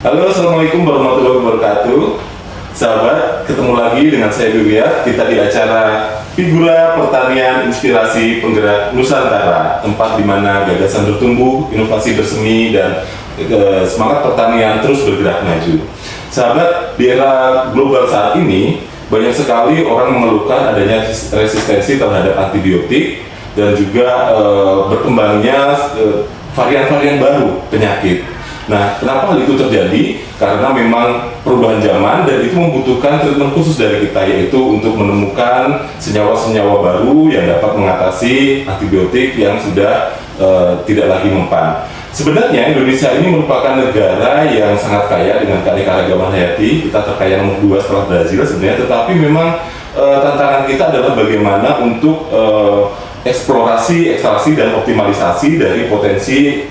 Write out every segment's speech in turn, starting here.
Halo, assalamualaikum warahmatullahi wabarakatuh. Sahabat, ketemu lagi dengan saya Duria. Kita di acara Figura Pertanian Inspirasi Penggerak Nusantara, tempat di mana gagasan bertumbuh, inovasi bersemi, dan semangat pertanian terus bergerak maju. Sahabat, di era global saat ini banyak sekali orang mengeluhkan adanya resistensi terhadap antibiotik dan juga berkembangnya varian-varian baru penyakit. Nah, kenapa hal itu terjadi? Karena memang perubahan zaman dan itu membutuhkan treatment khusus dari kita, yaitu untuk menemukan senyawa-senyawa baru yang dapat mengatasi antibiotik yang sudah tidak lagi mempan. Sebenarnya Indonesia ini merupakan negara yang sangat kaya dengan keanekaragaman hayati. Kita terkaya nomor 2 setelah Brazil sebenarnya, tetapi memang tantangan kita adalah bagaimana untuk eksplorasi, ekstraksi, dan optimalisasi dari potensi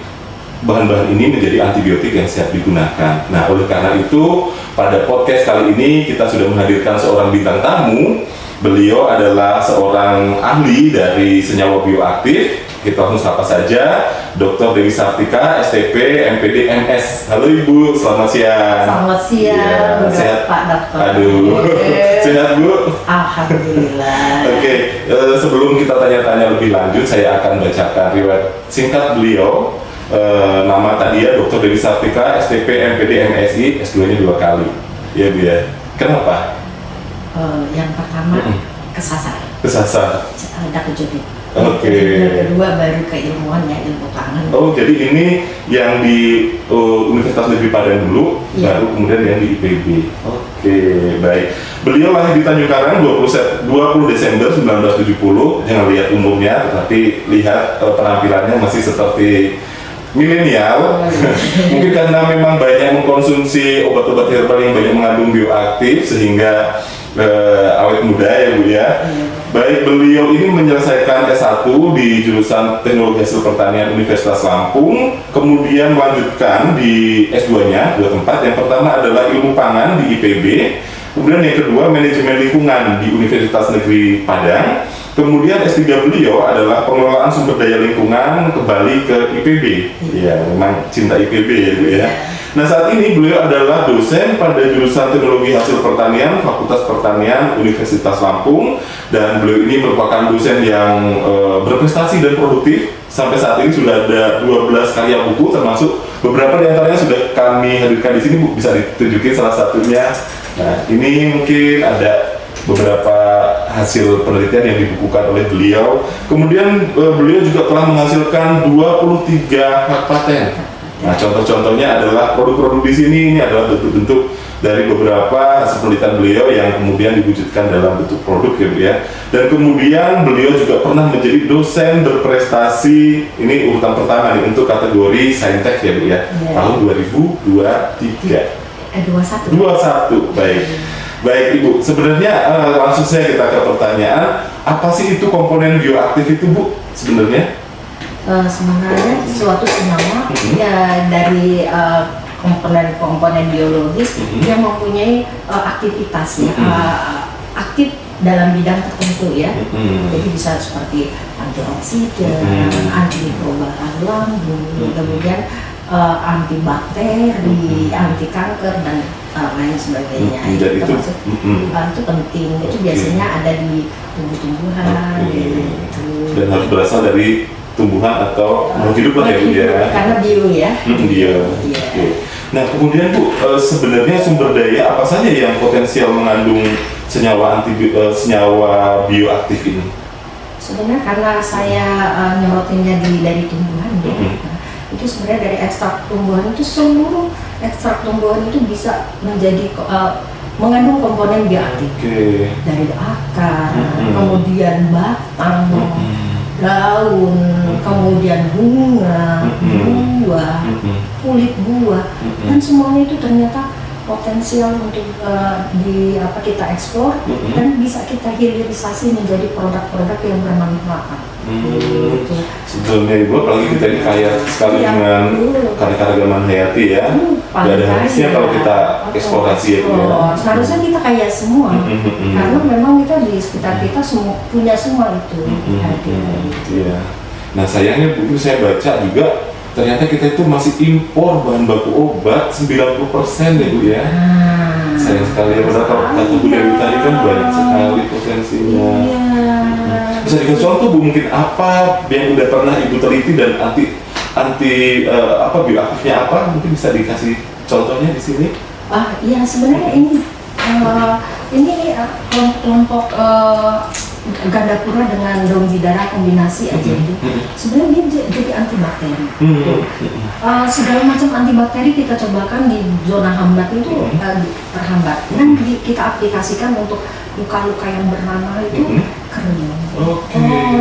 bahan-bahan ini menjadi antibiotik yang siap digunakan. Nah, oleh karena itu, pada podcast kali ini kita sudah menghadirkan seorang bintang tamu. Beliau adalah seorang ahli dari senyawa bioaktif. Kita langsung sapa saja, Dr. Dewi Sartika, STP, MPD, MS. Halo Ibu, selamat siang. Selamat siang, sehat Pak Dokter. Aduh, sehat Bu? Alhamdulillah. Oke, sebelum kita tanya-tanya lebih lanjut, saya akan bacakan riwayat singkat beliau. Nama tadi ya, Dr. Dewi Sartika, STP, MPD, MSI, S2-nya 2 kali. Ya Bu ya. Kenapa? Yang pertama kesasar. Kesasar. Ada kejepit. Oke. Yang kedua baru keilmuan, ya ilmu tangan. Oh, jadi ini yang di Universitas Negeri Padang dulu, Iya. baru kemudian yang di IPB. Oke, baik. Beliau lahir di Tanjung Karang 20 Desember 1970. Jangan lihat umurnya, tetapi lihat penampilannya masih seperti milenial. Mungkin karena memang banyak mengkonsumsi obat-obat herbal yang banyak mengandung bioaktif sehingga awet muda ya Bu ya. Baik, beliau ini menyelesaikan S1 di jurusan Teknologi Hasil Pertanian Universitas Lampung, kemudian melanjutkan di S2-nya 2 tempat. Yang pertama adalah Ilmu Pangan di IPB, kemudian yang kedua Manajemen Lingkungan di Universitas Negeri Padang. Kemudian S3 beliau adalah pengelolaan sumber daya lingkungan, kembali ke IPB. Ya, memang cinta IPB ya Bu ya. Nah, saat ini beliau adalah dosen pada jurusan Teknologi Hasil Pertanian, Fakultas Pertanian Universitas Lampung, dan beliau ini merupakan dosen yang berprestasi dan produktif. Sampai saat ini sudah ada 12 karya buku, termasuk beberapa di antaranya sudah kami hadirkan di sini Bu. Bisa ditunjukin salah satunya. Nah, ini mungkin ada beberapa hasil penelitian yang dibukukan oleh beliau. Kemudian beliau juga telah menghasilkan 23 hak paten. Nah, contoh-contohnya adalah produk-produk di sini. Ini adalah bentuk-bentuk dari beberapa hasil penelitian beliau yang kemudian diwujudkan dalam bentuk produk ya Bu ya. Dan kemudian beliau juga pernah menjadi dosen berprestasi. Ini urutan pertama nih untuk kategori Saintek ya Bu ya. Tahun 2023. 21. Baik. Baik Ibu, sebenarnya langsung saya kita ke pertanyaan, apa sih itu komponen bioaktif itu Bu sebenarnya? Sebenarnya suatu senyawa ya dari komponen-komponen biologis yang mempunyai aktivitas ya, aktif dalam bidang tertentu ya. Jadi bisa seperti antioksidan, antimikrobal lambung, kemudian antibakteri, anti kanker, dan lain sebagainya. Jadi itu itu penting. Itu biasanya ada di tumbuh-tumbuhan gitu. Dan harus berasal dari tumbuhan atau makhluk hidup lah ya Bu ya. Karena bio ya. Bio. Okay. Nah, kemudian Bu, sebenarnya sumber daya apa saja yang potensial mengandung senyawa senyawa bioaktif ini? Sebenarnya karena saya nyorotinnya dari tumbuhan ya. Itu sebenarnya dari ekstrak tumbuhan itu, seluruh ekstrak tumbuhan itu bisa menjadi mengandung komponen bioaktif. Dari akar, kemudian batang, daun, kemudian bunga, buah, kulit buah, dan semuanya itu ternyata potensial untuk kita eksplor dan bisa kita hilirisasi menjadi produk-produk yang bermanfaat. Sebetulnya Ibu, apalagi kita ini kaya sekali dengan keanekaragaman hayati ya. Gak ada habisnya kalau kita eksplorasi ya Bu ya. Seharusnya kita kaya semua, karena memang kita di sekitar kita punya semua itu. Iya. Nah, sayangnya Bu, saya baca juga ternyata kita itu masih impor bahan baku obat 90% ya Bu ya. Sayang sekali ya, padahal kalau kata Bu Dewi tadi kan banyak sekali potensinya. Bisa dikasih contoh Bu, mungkin apa yang udah pernah Ibu teliti dan apa bioaktifnya apa, mungkin bisa dikasih contohnya di sini? Iya sebenarnya ini kelompok gandapura dengan daun bidara kombinasi aja itu sebenarnya dia jadi antibakteri. Segala macam antibakteri kita cobakan di zona hambat itu terhambat. Dan kita aplikasikan untuk luka-luka yang bernanah itu kering.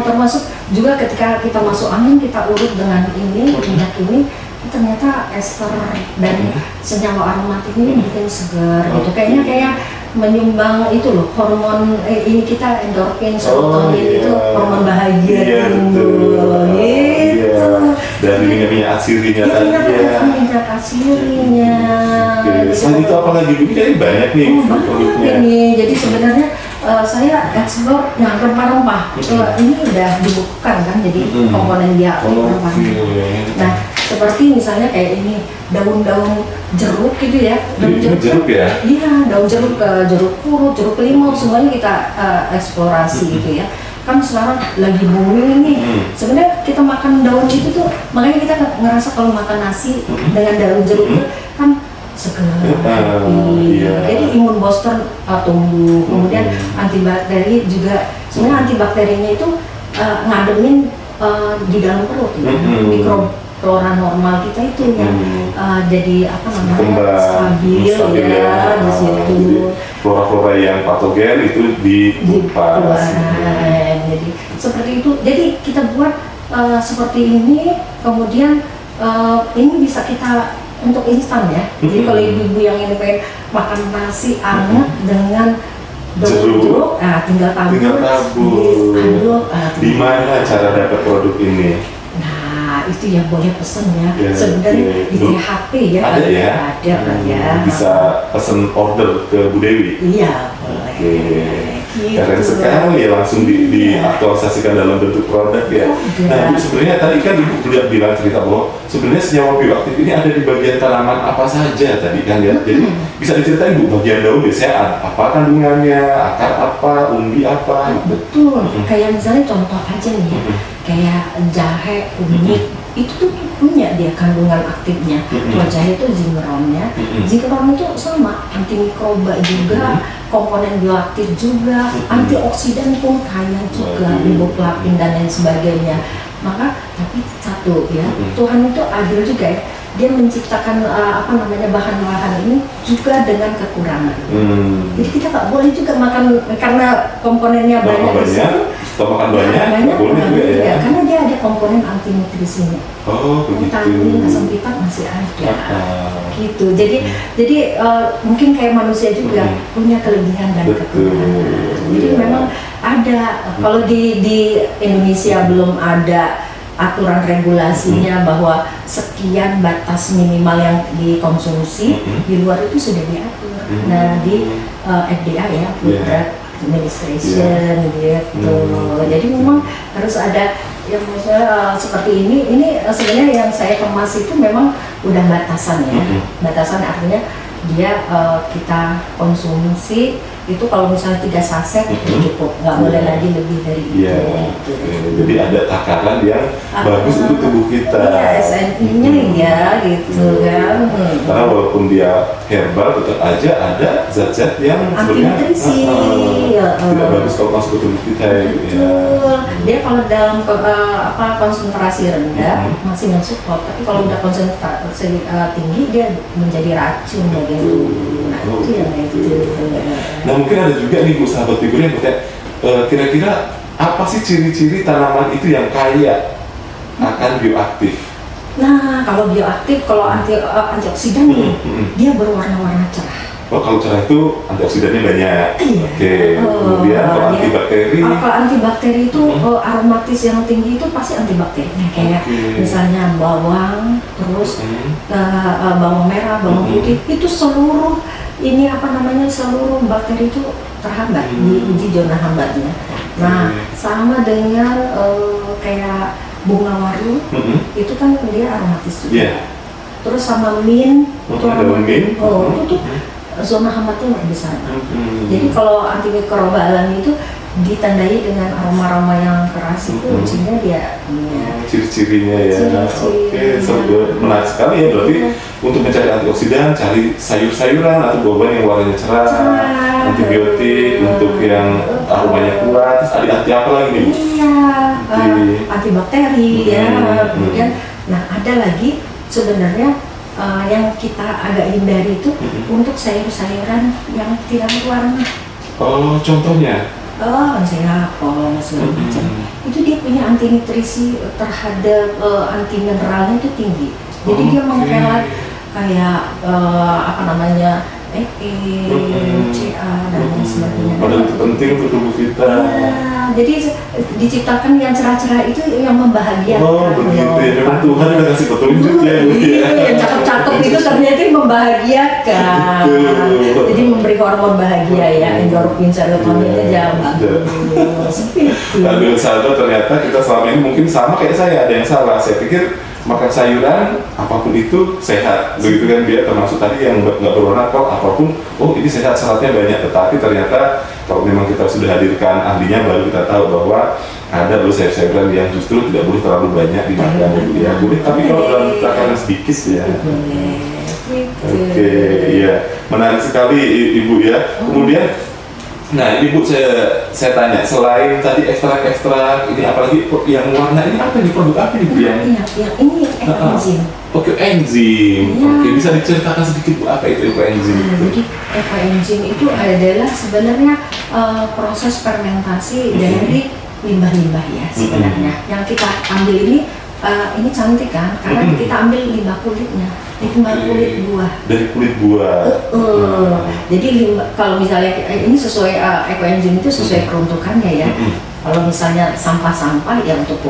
Termasuk juga ketika kita masuk angin kita urut dengan ini minyak ini, ternyata ester dan senyawa aromatik ini bikin segar gitu. Kayaknya kayak menyumbang itu loh hormon ini kita endorfin, serotonin itu hormon bahagia gitu. Dan minyak asirinya tadi ya. Minyak asirinya. Selain itu apa lagi? Ini kayaknya banyak nih produknya. Jadi sebenarnya saya eksplor yang rempah-rempah. Ini udah dibukukan kan, jadi komponen dia rempah-rempah. Nah, seperti misalnya kayak ini daun-daun jeruk gitu ya. Daun jeruk ya? Iya, daun jeruk, jeruk purut, jeruk limau, semuanya kita eksplorasi gitu ya. Kan sekarang lagi booming ini. Sebenarnya kita makan daun itu tuh, makanya kita ngerasa kalau makan nasi dengan daun jeruk itu kan segar. Jadi imun booster tumbuh. Kemudian antibakteri juga. Sebenarnya antibakterinya itu ngademin di dalam perut ya. Mikroflora normal kita itu yang jadi apa namanya stabil ya di situ. Flora-flora yang patogen itu dilepas. Jadi seperti itu. Jadi kita buat seperti ini, kemudian ini bisa kita untuk instan ya. Jadi kalau ibu-ibu yang ini pengen makan nasi anget dengan daun jeruk, tinggal tabur. Di mana cara dapat produk ini? Itu yang boleh pesen ya. Sebenarnya di THP ya. Ada ya? Ada. Bisa pesen order ke Bu Dewi? Iya, boleh. Gitu. Keren sekali ya, langsung diaktualisasikan dalam bentuk produk ya. Nah, Bu, sebenarnya tadi kan Ibu bilang cerita bahwa sebenarnya senyawa bioaktif ini ada di bagian tanaman apa saja tadi kan ya. Jadi bisa diceritain Bu, bagian daun biasanya apa kandungannya, akar apa, umbi apa? Betul. Kayak misalnya contoh aja nih ya. Kayak jahe, kunyit, itu tuh punya dia kandungan aktifnya. Kalau jahe itu zingeronnya, zingeron itu sama antimikroba juga, komponen bioaktif juga, antioksidan pun kaya juga, riboflavin dan lain sebagainya. Maka tapi satu ya, Tuhan itu adil juga ya. Dia menciptakan bahan-bahan ini juga dengan kekurangan. Jadi kita nggak boleh juga makan karena komponennya banyak di situ. Makan banyak boleh juga ya. Karena dia ada komponen anti nutrisinya. Vitamin, asam pitat masih ada. Gitu. Jadi mungkin kayak manusia juga punya kelebihan dan kekurangan. Jadi memang ada. Kalau di Indonesia belum ada aturan regulasinya bahwa sekian batas minimal yang dikonsumsi, di luar itu sudah diatur. Nah di FDA ya, Food Drug Administration gitu. Jadi memang harus ada yang misalnya seperti ini sebenarnya yang saya kemas itu memang udah batasan ya. Batasan artinya dia kita konsumsi itu kalau misalnya 3 saset itu cukup, nggak boleh lagi lebih dari itu. Jadi ada takaran yang bagus untuk tubuh kita. Iya, SNI-nya ya gitu kan. Karena walaupun dia herbal, tetap aja ada zat-zat yang sebenarnya tidak bagus kalau masuk ke tubuh kita. Betul. Dia kalau dalam konsentrasi rendah masih mensupport, tapi kalau udah konsentrasi tinggi dia menjadi racun gitu. Nah itu yang kayak gitu. Nah mungkin ada juga nih Bu sahabat figur yang bertanya, kira-kira apa sih ciri-ciri tanaman itu yang kaya akan bioaktif? Nah kalau bioaktif, kalau antioksidan dia berwarna-warna cerah. Oh kalau cerah itu antioksidannya banyak. Kemudian kalau antibakteri? Kalau antibakteri itu aromatis yang tinggi itu pasti antibakterinya kayak misalnya bawang, terus bawang merah, bawang putih itu seluruh seluruh bakteri itu terhambat di zona hambatnya. Nah sama dengan kayak bunga waru, itu kan dia aromatis juga. Yeah. Terus sama mint, itu aromatis. Mint. Itu tuh zona hamatnya nggak di sana. Jadi kalau antimikroba alami itu ditandai dengan aroma-aroma yang keras itu, sehingga dia punya ciri-cirinya ya. Oke, menarik sekali ya. Berarti untuk mencari antioksidan, cari sayur-sayuran atau buah-buahan yang warnanya cerah, antibiotik untuk yang aromanya kuat. Terus ada anti apa lagi nih? Iya, antibakteri ya. Kemudian, nah ada lagi sebenarnya yang kita agak hindari itu untuk sayur-sayuran yang tidak berwarna. Oh, contohnya? Misalnya apel, segala macam. Itu dia punya anti nutrisi terhadap anti mineralnya itu tinggi. Jadi dia menghelat kayak apa namanya CA dan lain sebagainya. Padahal itu penting untuk tubuh kita. Ya, jadi diciptakan yang cerah-cerah itu yang membahagiakan. Oh begitu ya, memang Tuhan udah kasih petunjuk ya. Iya, yang cakep-cakep itu ternyata membahagiakan. Jadi memberi hormon bahagia ya, endorfin, serotonin itu jangan. Lalu sahabat, ternyata kita selama ini mungkin sama kayak saya, ada yang salah. Saya pikir makan sayuran apapun itu sehat, begitu kan, dia termasuk tadi yang nggak berwarna kok apapun, oh ini sehat, seratnya banyak. Tetapi ternyata kalau memang kita sudah hadirkan ahlinya, baru kita tahu bahwa ada loh sayur-sayuran yang justru tidak boleh terlalu banyak dimakan ya, boleh, tapi kalau dalam takaran sedikit ya. Oke, iya, menarik sekali Ibu ya. Kemudian, nah ini Bu, saya tanya, selain tadi ekstrak-ekstrak ini, apalagi yang warna ini apa nih, produk apa nih Bu yang? Yang ini ekoenzim. Oke, enzim. Oke, bisa diceritakan sedikit Bu, apa itu ekoenzim? Jadi ekoenzim itu adalah sebenarnya proses fermentasi dari limbah-limbah ya sebenarnya. Yang kita ambil ini cantik kan, karena kita ambil limbah kulitnya. Limbah kulit buah. Dari kulit buah. Jadi kalau misalnya ini sesuai ekoenzim itu sesuai peruntukannya ya. Kalau misalnya sampah-sampah ya untuk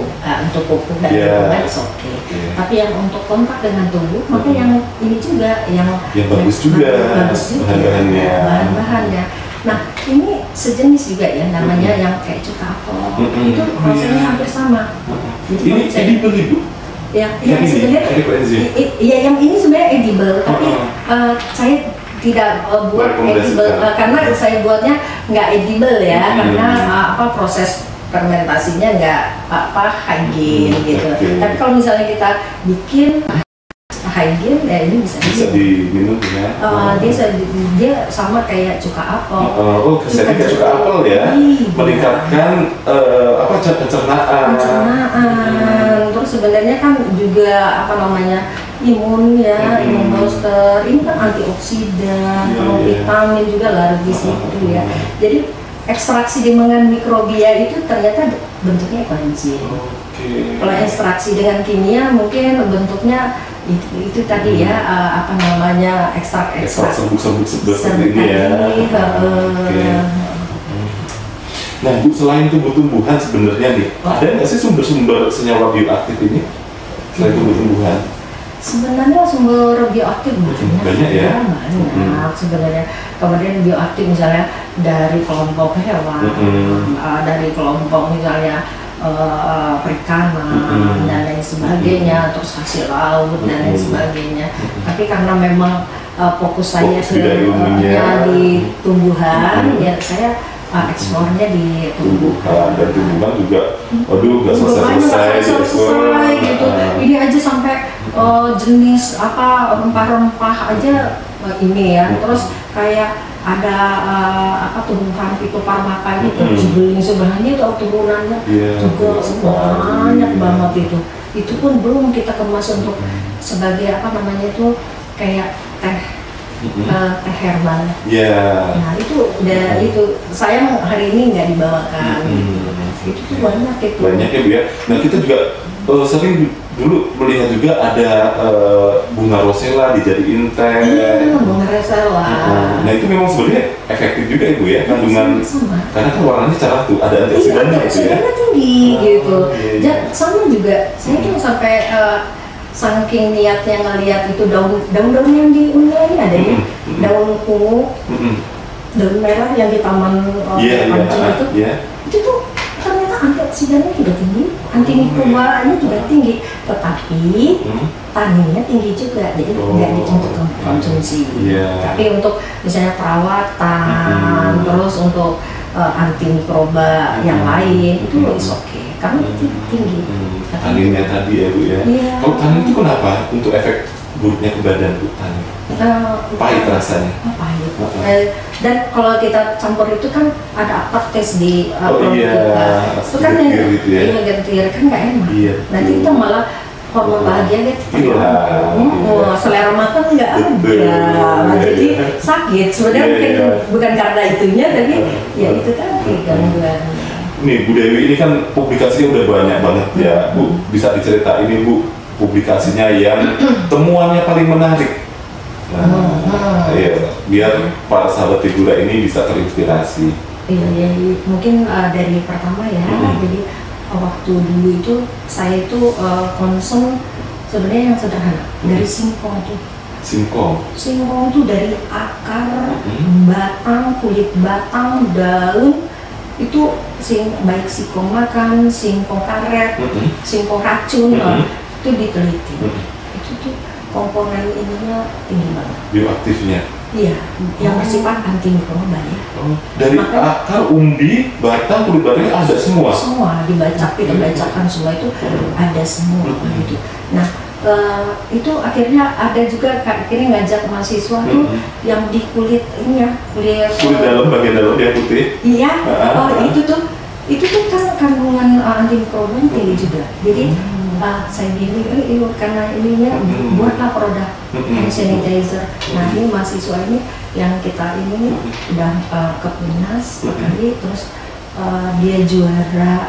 pupuk dan lingkungan oke. Tapi yang untuk kontak dengan tubuh, maka yang ini juga yang bagus juga bahan-bahannya. Nah ini sejenis juga ya, namanya yang kayak cuka apel. Itu prosesnya hampir sama. Ini edible Ibu? Ya sebenarnya yang ini sebenarnya edible, tapi saya tidak buat edible karena saya buatnya nggak edible ya, karena proses fermentasinya nggak hygiene gitu. Tapi kalau misalnya kita bikin hygiene ya ini bisa diminum ya. Dia sama kayak cuka apel. Kesannya kayak cuka apel ya, meningkatkan pencernaan. Terus sebenarnya kan juga imun ya, imun booster. Ini kan antioksidan, vitamin juga larut di situ ya. Jadi ekstraksi dengan mikrobia itu ternyata bentuknya ekoenzim. Kalau ekstraksi dengan kimia mungkin bentuknya itu tadi ya, ekstrak serbuk seperti ini ya. Nah Bu, selain tumbuh-tumbuhan sebenarnya nih, ada nggak sih sumber-sumber senyawa bioaktif ini selain tumbuh-tumbuhan? Sebenarnya sumber bioaktif banyak ya. Banyak sebenarnya. Kemudian bioaktif misalnya dari kelompok hewan, dari kelompok misalnya perikanan dan lain sebagainya, terus hasil laut dan lain sebagainya. Tapi karena memang fokus saya di tumbuhan, ya saya ekspornya di tumbuhan. Dan tumbuhan juga, nggak selesai gitu. Ini aja sampai jenis rempah-rempah aja ini ya. Terus kayak ada tumbuhan fitofarmaka itu sebeling sebenarnya itu turunannya juga banyak banget itu. Itu pun belum kita kemas untuk sebagai kayak teh herbal. Nah itu udah itu sayang hari ini nggak dibawakan. Itu tuh banyak itu. Banyak ya Bu ya. Nah kita juga sering dulu melihat juga ada bunga rosella dijadiin teh. Bunga rosella. Nah itu memang sebenarnya efektif juga Ibu ya, kandungan karena kan warnanya cerah tuh, ada antioksidannya gitu ya. Tinggi gitu. Sama juga saya tuh sampai saking niatnya ngelihat itu daun-daun yang di Unila ini ada ya, daun ungu, daun merah yang di taman itu tuh ternyata antioksidannya juga tinggi, antimikrobanya juga tinggi, tetapi taninya tinggi juga, jadi nggak untuk konsumsi. Tapi untuk misalnya perawatan, terus untuk antimikroba yang lain itu is okay, karena itu tinggi. Taninnya tadi ya Bu ya. Kalau tanin itu kenapa? Untuk efek buruknya ke badan Bu tanin? Pahit rasanya. Pahit. Dan kalau kita campur itu kan ada aftertaste di produk kita. Itu kan yang gentir kan nggak enak. Nanti kita malah hormon bahagia gitu. Selera makan nggak ada. Jadi sakit. Sebenarnya bukan karena itunya, tapi ya itu kan gangguan. Nih Bu Dewi, ini kan publikasinya udah banyak banget ya Bu. Bisa diceritain ini Bu, publikasinya yang temuannya paling menarik. Iya, biar para sahabat Figura ini bisa terinspirasi. Iya, mungkin dari pertama ya. Jadi waktu dulu itu saya itu konsum sebenarnya yang sederhana dari singkong tuh. Singkong tuh dari akar, batang, kulit batang, daun itu baik singkong makan, singkong karet, singkong racun itu diteliti. Itu tuh komponen ininya tinggi banget. Bioaktifnya. Iya, yang bersifat antimikroba ya. Dari akar, umbi, batang, kulit batangnya ada semua. Semua kita bacakan semua itu ada semua gitu. Nah, itu akhirnya ada juga akhirnya ngajak mahasiswa tuh yang di kulit ini ya, kulit dalam, bagian dalam yang putih. Iya, itu tuh kan kandungan antimikrobanya tinggi juga. Jadi saya bilang karena ininya buatlah produk hand sanitizer. Nah ini mahasiswa ini yang kita ini udah ke PINAS sekali, terus dia juara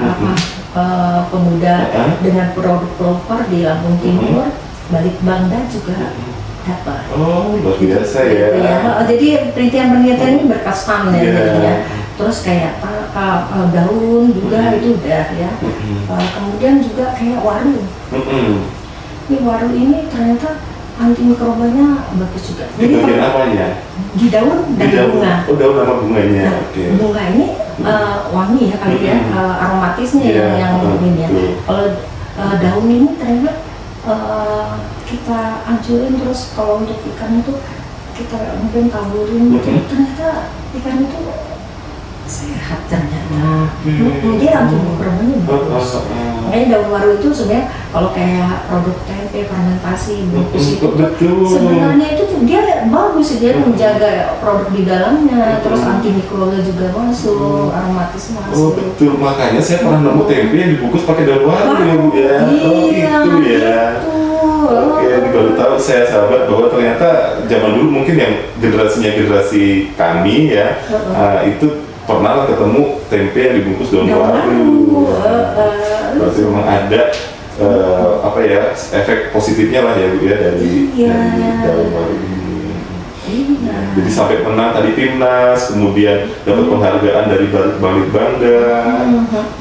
pemuda dengan produk proper di Lampung Timur, Balitbangda juga dapat. Oh, luar biasa ya. Jadi penelitian ini berkesan ya. Terus kayak daun juga itu udah ya. Kemudian juga kayak waru. Ini waru ini ternyata antimikrobanya bagus juga. Di bagian apanya? Di daun dan bunga. Oh, daun sama bunganya. Bunga ini wangi ya kali ya, aromatisnya yang ini ya. Kalau daun ini ternyata kita hancurin, terus kalau untuk ikan itu kita mungkin taburin, ternyata ikan itu sehat ternyata. Dia antimikrobanya bagus. Makanya daun waru itu sebenarnya kalau kayak produk tempe, fermentasi, bungkus itu sebenarnya itu dia bagus, dia menjaga produk di dalamnya, terus antimikroba juga masuk, aromatis masuk. Oh betul, makanya saya pernah nemu tempe yang dibungkus pakai daun waru ya Bu ya. Gitu ya. Oke, ini baru tahu saya sahabat bahwa ternyata zaman dulu mungkin yang generasi kami ya itu pernah ketemu tempe yang dibungkus daun waru. Berarti memang ada efek positifnya lah ya Bu ya dari daun waru ini. Jadi sampai menang tadi PINAS, kemudian dapat penghargaan dari Balitbangda.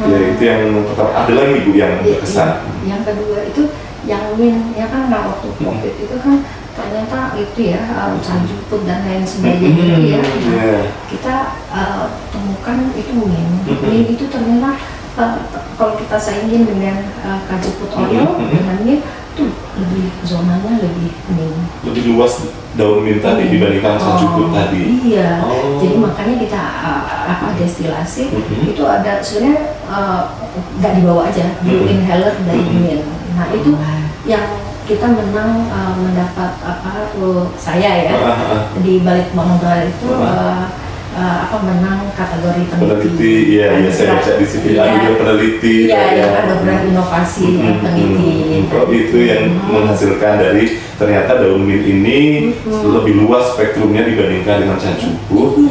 Ya itu yang pertama. Ada lagi Bu yang berkesan. Yang kedua itu yang ya kan waktu COVID itu kan ternyata itu ya canjuput dan lain sebagainya ya. Kita temukan itu min itu ternyata kalau kita saingin dengan kajuput oil dengan min itu lebih zonanya lebih min. Lebih luas daun min tadi dibandingkan canjuput tadi. Iya. Jadi makanya kita destilasi itu ada sebenarnya nggak dibawa aja bioinhaler dari min. Nah itu yang kita mendapat saya ya di Balitbangda itu menang kategori peneliti. Iya, saya baca di CV ada peneliti. Iya, ada beberapa inovasi peneliti. Itu yang menghasilkan dari ternyata daun min ini lebih luas spektrumnya dibandingkan dengan canjuput.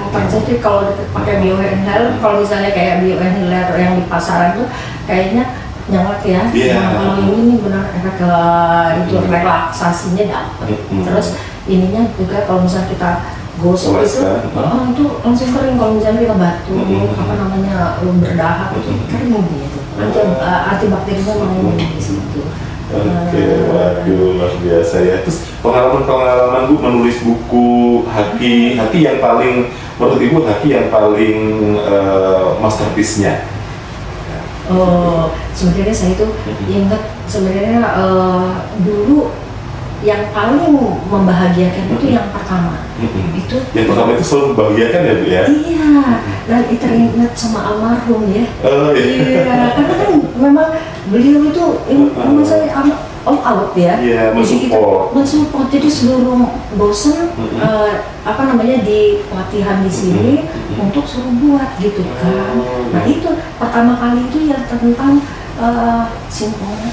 Jadi kalau pakai bioinhaler, kalau misalnya kayak bioinhaler yang di pasaran tuh kayaknya nyawat ya. Kalau ini benar efek itu relaksasinya dapat. Terus ininya juga kalau misalnya kita gosok itu langsung kering. Kalau misalnya kita batuk berdahak itu kering gitu. Antibakterinya main di situ. Oke, waduh luar biasa ya. Terus pengalaman Bu menulis buku Haki yang paling menurut Ibu Haki yang paling masterpiece-nya Oh, sebenarnya saya itu ingat sebenarnya dulu yang paling membahagiakan itu yang pertama. Itu yang pertama itu selalu membahagiakan ya Bu ya? Iya, dan teringat sama almarhum ya. Oh iya. Iya, karena kan memang beliau itu saya all out ya. Iya, Jadi kita mensupport, jadi seluruh dosen di pelatihan di sini untuk suruh buat gitu kan. Nah itu pertama kali itu yang tentang simponya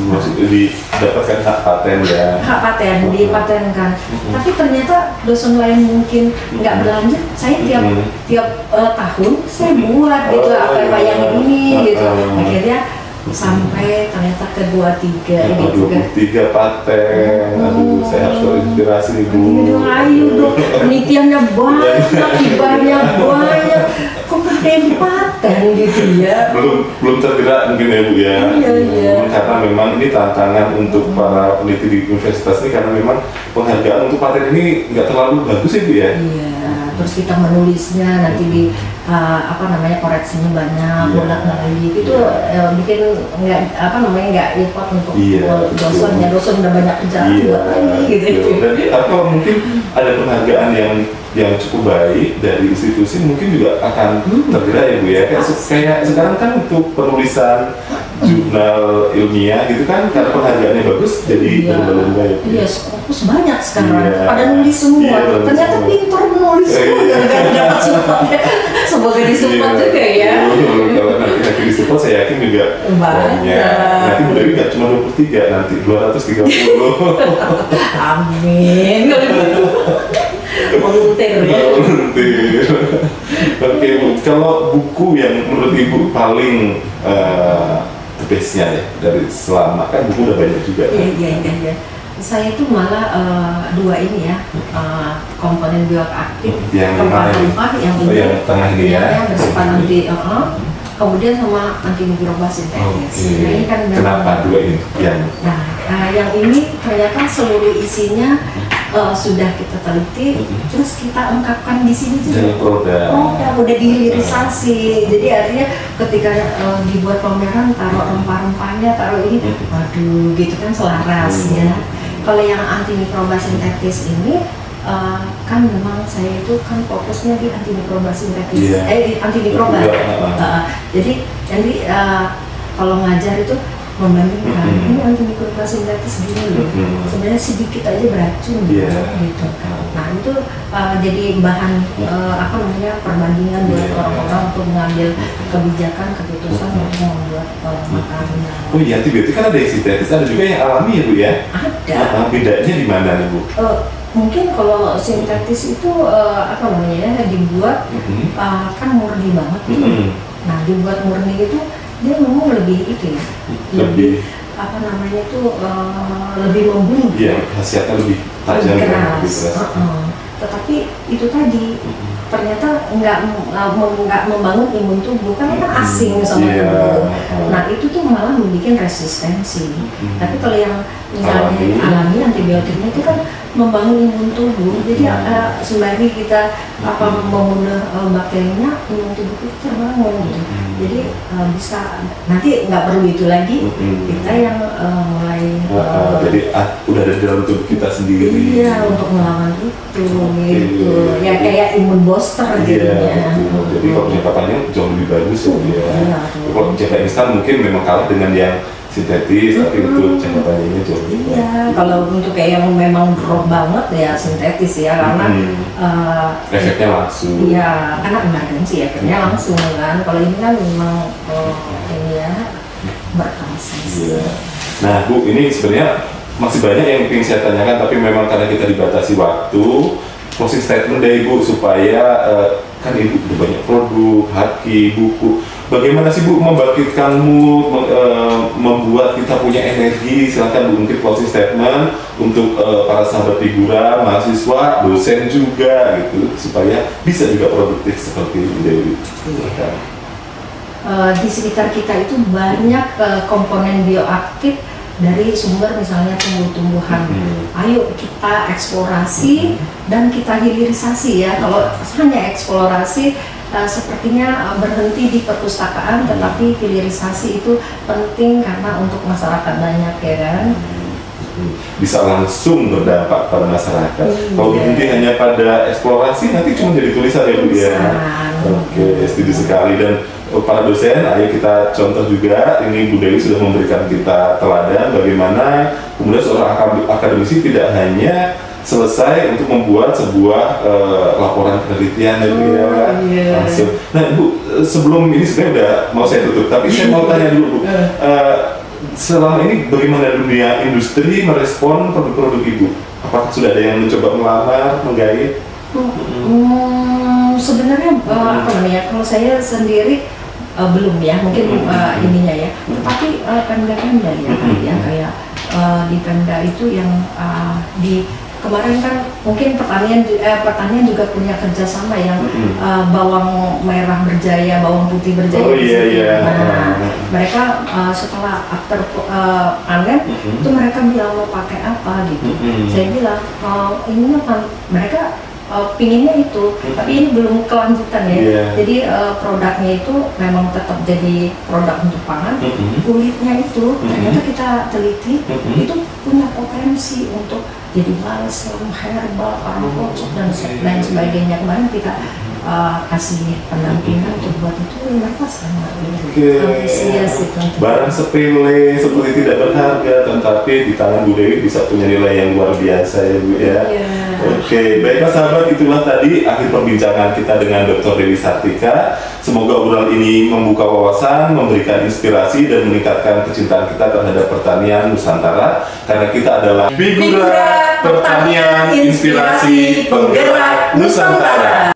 maksudnya didapatkan hak paten ya? Hak paten, dipatenkan. Tapi ternyata dosen lain mungkin nggak berlanjut. Saya tiap tahun saya buat gitu apa yang ini gitu. Akhirnya sampai ternyata ke 23 gitu kan. 23 paten. Aduh, saya harus terinspirasi nih Bu. Ayo dong, penelitiannya banyak, hibahnya banyak, kok pakai paten gitu ya. Belum tergerak mungkin ya Bu ya. Iya. Karena memang ini tantangan untuk para peneliti di universitas ini, karena memang penghargaan untuk paten ini nggak terlalu bagus ya Bu ya. Iya. Terus kita menulisnya nanti di koreksinya banyak, bolak-balik itu bikin nggak effort untuk dosen udah banyak kerjaan buat lagi gitu. Dan atau mungkin ada penghargaan yang cukup baik dari institusi mungkin juga akan tergerak ya Bu ya. Kayak sekarang kan untuk penulisan jurnal ilmiah gitu kan, karena penghargaannya bagus jadi berlomba-lomba ya. Iya, fokus banyak sekarang. Pada nulis semua. Ternyata pintar menulis semua gara-gara dapat support. Semoga disupport juga ya. Kalau nanti disupport saya yakin juga banyak. Nanti Bu Dewi nggak cuma 23, nanti 230. Amin. Volunteer. Oke Bu, kalau buku yang menurut Ibu paling the best-nya ya dari selama, kan buku udah banyak juga kan? Iya. Saya itu malah dua ini ya, komponen bioaktif yang rempah-rempah yang tengah ini ya, yang bersifat anti kemudian sama antimikroba sintetis. Nah, ini kan kenapa dua ini? Yang ini ternyata seluruh isinya sudah kita teliti, terus kita ungkapkan di sini juga. Udah dihilirisasi. Jadi artinya ketika dibuat pameran, taruh rempah-rempahnya, taruh ini, waduh, gitu kan selaras ya. Kalau yang antimikroba sintetis ini kan memang saya itu kan fokusnya di antimikroba sintetis, antimikroba. Jadi kalau ngajar itu membandingkan ini antimikroba sintetis gini loh, sebenarnya sedikit aja beracun gitu. Nah itu jadi bahan perbandingan buat orang-orang untuk mengambil keputusan untuk membuat makanan. Oh iya, antibiotik kan ada yang sintetis, ada juga yang alami ya Bu ya? Ada. Bedanya di mana nih Bu? Mungkin kalau sintetis itu dibuat kan murni banget tuh. Nah dibuat murni itu dia memang lebih itu ya, lebih lebih membunuh. Iya, khasiatnya lebih tajam, lebih keras. Tetapi itu tadi ternyata nggak membangun imun tubuh, kan asing sama tubuh. Nah itu tuh malah membuat resistensi. Tapi kalau yang misalnya alami antibiotiknya itu kan membangun imun tubuh. Jadi sembari kita membunuh bakterinya, imun tubuh kita terbangun gitu. Jadi bisa nanti nggak perlu itu lagi, kita yang mulai jadi udah ada di dalam tubuh kita sendiri. Iya, untuk melawan itu gitu. Ya kayak imun booster jadinya. Jadi kalau jangka panjang jauh lebih bagus ya. Kalau jangka instan mungkin memang kalah dengan yang sintetis, tapi untuk jangka panjangnya jauh lebih bagus. Iya, kalau untuk kayak yang memang drop banget ya sintetis ya, karena efeknya langsung. Iya, karena emergensi efeknya langsung kan. Kalau ini kan memang ini ya berproses. Nah Bu, ini sebenarnya masih banyak yang ingin saya tanyakan, tapi memang karena kita dibatasi waktu, closing statement dari Ibu supaya kan Ibu udah banyak produk, haki, buku. Bagaimana sih Bu membangkitkan mood, membuat kita punya energi? Silakan Bu, mungkin closing statement untuk para sahabat figura, mahasiswa, dosen juga gitu, supaya bisa juga produktif seperti Bu Dewi. Di sekitar kita itu banyak komponen bioaktif dari sumber misalnya tumbuh-tumbuhan. Ayo kita eksplorasi dan kita hilirisasi ya. Kalau hanya eksplorasi sepertinya berhenti di perpustakaan, tetapi hilirisasi itu penting karena untuk masyarakat banyak, ya kan. Bisa langsung berdampak pada masyarakat. Kalau berhenti hanya pada eksplorasi, nanti cuma jadi tulisan ya Bu ya. Oke, setuju sekali. Dan para dosen, ayo kita contoh juga, ini Bu Dewi sudah memberikan kita teladan bagaimana kemudian seorang akademisi tidak hanya selesai untuk membuat sebuah laporan penelitian ya langsung. Nah Bu, sebelum ini sebenarnya udah mau saya tutup, tapi saya mau tanya dulu Bu, selama ini bagaimana dunia industri merespon produk-produk Ibu? Apakah sudah ada yang mencoba melamar, menggait? Sebenarnya apa namanya? Kalau saya sendiri belum ya, mungkin ininya ya. Tetapi Pemda-Pemda ya, yang kayak di Pemda itu yang di kemarin kan mungkin pertanian juga punya kerjasama yang bawang merah berjaya, bawang putih berjaya. Oh iya. Nah, mereka setelah after panen itu mereka bilang mau pakai apa gitu. Saya bilang ini kan mereka pinginnya itu, tapi ini belum kelanjutan ya. Jadi produknya itu memang tetap jadi produk untuk pangan. Kulitnya itu ternyata kita teliti itu punya potensi untuk jadi balsam, herbal, pocok dan lain sebagainya. Kemarin kita kasih pendampingan untuk buat itu, mereka sangat antusias itu. Barang sepele seperti tidak berharga, tetapi di tangan Bu Dewi bisa punya nilai yang luar biasa ya Bu ya. Oke, baiklah sahabat, itulah tadi akhir perbincangan kita dengan Dr. Dewi Sartika. Semoga obrolan ini membuka wawasan, memberikan inspirasi dan meningkatkan kecintaan kita terhadap pertanian Nusantara, karena kita adalah Figura Pertanian Inspirasi Penggerak Nusantara.